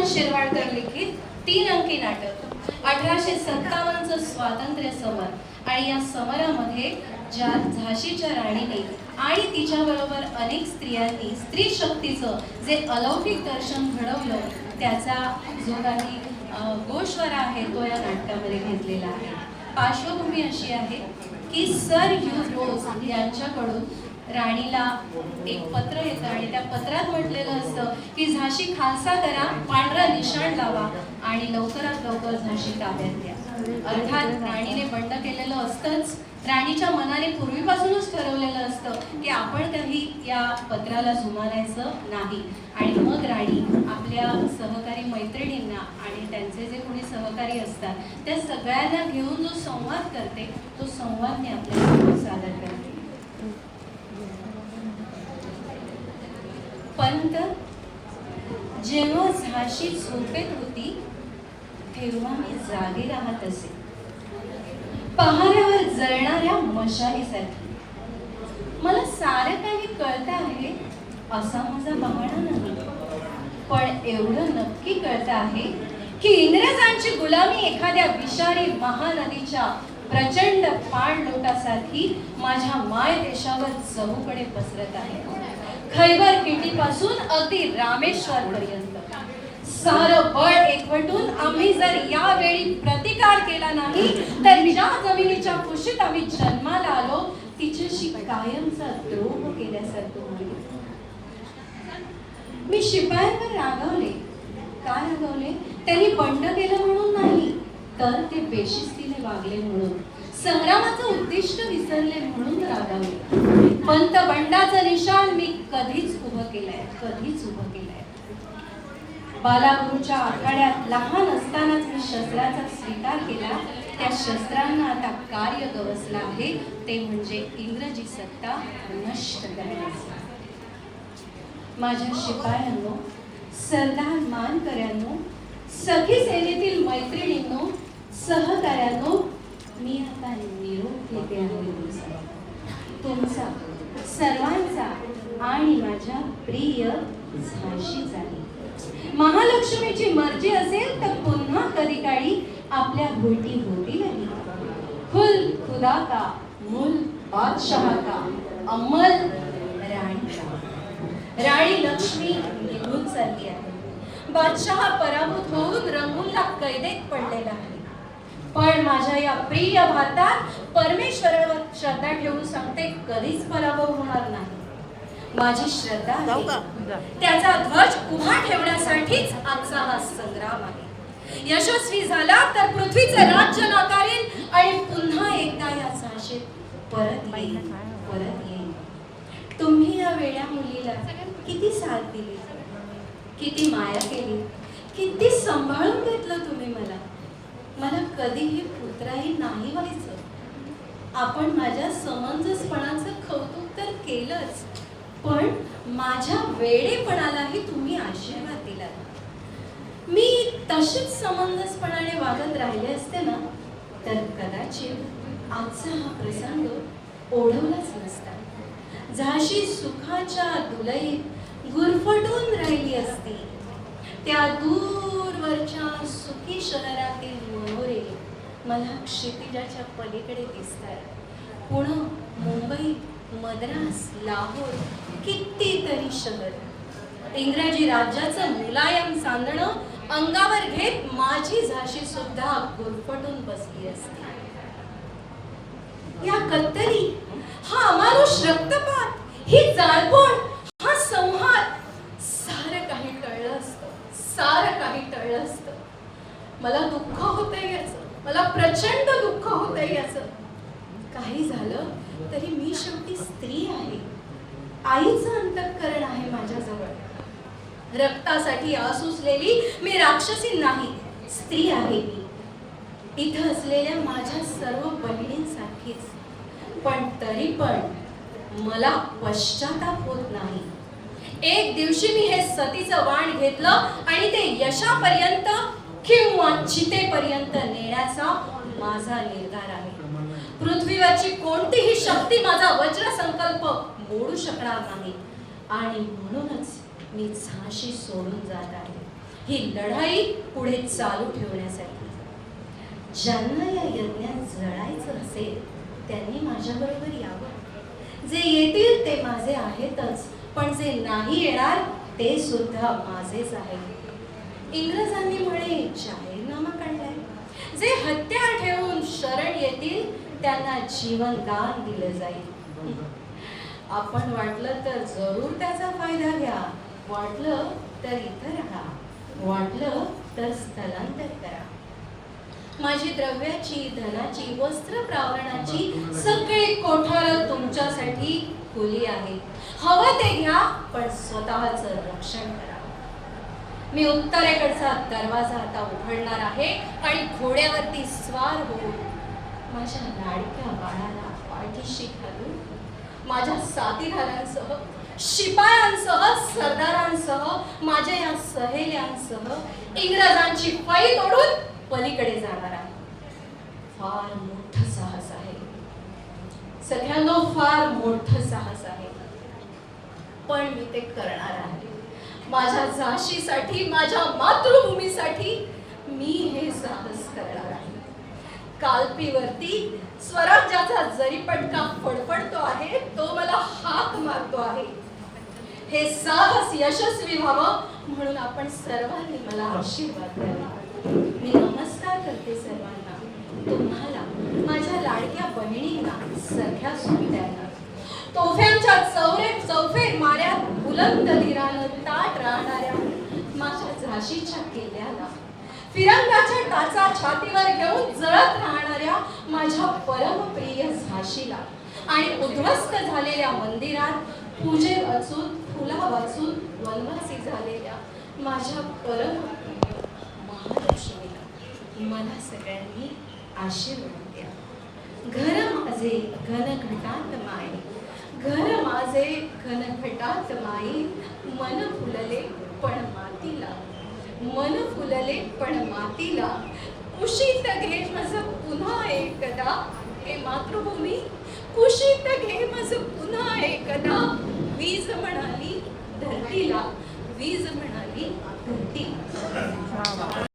शिरवाडकर लिखित 3 अंकी नाटक 1857चं स्वातंत्र्य समर आणि या समरामध्ये ज्या झाशीच्या राणीने आणि तिच्याबरोबर अनेक स्त्रियांनी स्त्री शक्तीचं जे अलौकिक दर्शन घडवलं त्याचा जो काही गोषवारा आहे तो या नाटकामध्ये घेतलेला आहे. पार्श्वभूमी अशी आहे की सर ह्यू रोज यांच्याकडून राणीला एक पत्र येतं आणि त्या पत्रात म्हटलेलं असतं की झाशी खालसा करा, पांढरा निशाण लावा आणि लवकरात लवकर झाशी ताब्यात घ्या. अर्थात राणीने बंड केलेलं असतंच. राणीच्या मनाने पूर्वीपासूनच ठरवलेलं असतं की आपण काही या पत्राला जुमानायचं नाही. आणि मग राणी आपल्या सहकारी मैत्रिणींना आणि त्यांचे जे कोणी सहकारी असतात त्या सगळ्यांना घेऊन जो संवाद करते तो संवाद मी आपल्यासमोर सादर करते. पंत, जेव्हा झाशी झोपेत होती तेव्हा मी जागे राहत असे, पहाऱ्यावर जळणाऱ्या मशालीसारखी. मला सारं काही कळतं आहे असा माझा बहाणा नाही, पण एवढं नक्की कळतं आहे की इंग्रजांची गुलामी एखाद्या विषारी महानदीच्या प्रचंड पाणलोटासारखी माझ्या माय देशावर चहूकडे पसरत आहे. खैबर खिंडीपासून अगदी रामेश्वर पर्यंत सारं बळ एकवटून आम्ही जर यावेळी प्रतिकार केला नाही तर ज्या जमिनीच्या कुशीत आम्ही जन्माला आलो तिच्याशी कायमचा द्रोह केल्यासारखं होईल. मी शिपायांवर रागावले. का रागावले? त्यांनी बंड केलं म्हणून नाही, तर ते बेशिस्तीने वागले म्हणून, संग्रामाचं उद्दिष्ट विसरले म्हणून रागावले. पंत बंडाचं निशाण मी कधीच उभं केलंय, कधीच उभं केलंय. बालागुरूच्या आखाड्यात लहान असतानाच मी शस्त्राचा स्वीकार केला. त्या शस्त्रांना आता कार्य गवसलं आहे, ते म्हणजे इंग्रजी सत्ता नष्ट करण्याचं. माझ्या शिपायांनो, सरदार मानकऱ्यांनो, सखी सेनेतील मैत्रिणींनो, सहकाऱ्यांनो, मी आता निरोप घेते आहे तुमचा सर्वांचा आणि माझ्या प्रिय झाशीचा. महालक्ष्मीची मर्जी असेल तर पुन्हा कधी काळी आपल्या भेटी होतील. खुल खुदा का, मुल बादशाह का, अमल राणी का. राणी लक्ष्मी निघून चालली आहे. बादशाह पराभूत होऊन रंगूनला कैदेत पडलेला आहे. पण माझ्या या प्रिय भारतात परमेश्वरावर श्रद्धा ठेवून सांगते कधीच पराभव होणार नाही. माझी श्रद्धा आहे, त्याचा ध्वज उभा ठेवण्यासाठीच आजचा हा संग्राम आहे. यशस्वी झाला तर पृथ्वीचं राज्य नाकारेन आणि पुन्हा एकदा या झाशीत परत येईल. तुम्ही या वेड्या मुलीला किती साथ दिली, किती माया केली, किती सांभाळून घेतलं तुम्ही. मला कधीही पुत्राही नाही व्हायचं. आपण माझ्या समंजसपणाचं कौतुक तर केलंच, पण माझ्या वेडेपणालाही तुम्ही आशीर्वाद दिलात. मी तशीच समंजसपणाने वागत राहिले असते ना तर कदाचित आजचा हा प्रसंग ओढवलाच नसता. झाशी सुखाच्या दुलईत गुरफटून राहिली असती. त्या दूरवरच्या सुखी शहरातील मनोरे मला क्षितिजाच्या पलीकडे दिसतात. पुणे, मुंबई, मद्रास, लाहोर, कितीतरी शहर. इंग्रजी राज्याचं मुलायम चांदणं अंगावर घेत माझी झाशी सुद्धा गुरफटून बसली असती. या कत्तली, हा अमानुष रक्तपात, ही जाळपोळ, हा संहार, सारं काही टळलं असतं, सारं काही टळलं असतं. मला दुःख होतंय याचं, मला प्रचंड दुःख होतंय याचं. काही झालं तरी मी शेवटी स्त्री आहे. आईचं अंतःकरण आहे माझ्याजवळ. रक्तासाठी आसुसलेली मी राक्षसी नाही, स्त्री आहे मी. इथं असलेल्या माझ्या सर्व बहिणींसारखीच. पण तरी पण मला पश्चाताप होत नाही. एक दिवशी मी हे सतीचं वाण घेतलं आणि ते यशापर्यंत किंवा चितेपर्यंत नेण्याचा माझा निर्धार आहे. पृथ्वीवरची कोणतीही शक्ती माझा वज्र संकल्प मोडू शकणार नाही. आणि म्हणूनच मी झाशी सोडून जात आहे. ही लढाई पुढे चालू ठेवण्यासाठी. ज्यांना या यज्ञात जळायचं असेल त्यांनी माझ्याबरोबर यावं. जे येतील ते माझे आहेतच, पण जे नाही येणार ते सुद्धा माझेच आहे. इंग्रजांनी म्हणे जाहीरनामा काढलाय. जे हत्यार ठेवून शरण येतील त्यांना जीवनदान दिलं जाईल. आपण वाटलं तर जरूर त्याचा फायदा घ्या, वाटलं तर इथं राहा, वाटलं तर स्थलांतर करा. माझी द्रव्याची, धनाची, वस्त्र प्रावरणाची सगळी कोठार तुमच्यासाठी खुली आहे. हवं ते घ्या, पण स्वतःचं रक्षण करा. मी उत्तरेकडचा दरवाजा आता उघडणार आहे आणि घोड्यावरती स्वार होऊन माझ्या लाडक्या बाळाला पाठीशी घालून माझ्या साथीदारांसह, शिपायांसह, सरदारांसह, माझ्या या सहेल्यांसह इंग्रजांची फळी तोडून पलीकडे जाणार आहे. फार मोठं साहस आहे सगळ्यांना, फार मोठं साहस आहे, पण मी ते करणार आहे. माझ्या झाशीसाठी, माझ्या मातृभूमीसाठी मी हे साहस करणार आहे. कालपीवरती स्वराज्याचा जरीपटका फडफडतो आहे, तो मला हाक मारतो आहे. हे साहस यशस्वी व्हावं म्हणून आपण सर्वांनी मला आशीर्वाद द्यावा. मी नमस्कार करते सर्वांना, तुम्हाला, माझ्या लाडक्या बहिणींना, सख्या सुविधांना. तोफ्यांच्या चौफेर माऱ्यात बुलंद धीरानं ताट राहणाऱ्या माझ्या झाशीच्या किल्ल्याला, फिरंगाच्या टाचा छातीवर घेऊन जळत राहणाऱ्या माझ्या परमप्रिय झाशीला आणि उद्ध्वस्त झालेल्या मंदिरात पूजे वाचून, फुला वाचून वनवासी झालेल्या माझ्या परमप्रिय महालक्ष्मीला मला सगळ्यांनी आशीर्वाद द्या. घर माझे घनघटात माई, घर माझे घनघटात माई, मन फुलले पण मातीला, मन फुलले पण मातीला, कुशीत घे माझं पुन्हा एकदा, हे मातृभूमी कुशीत घे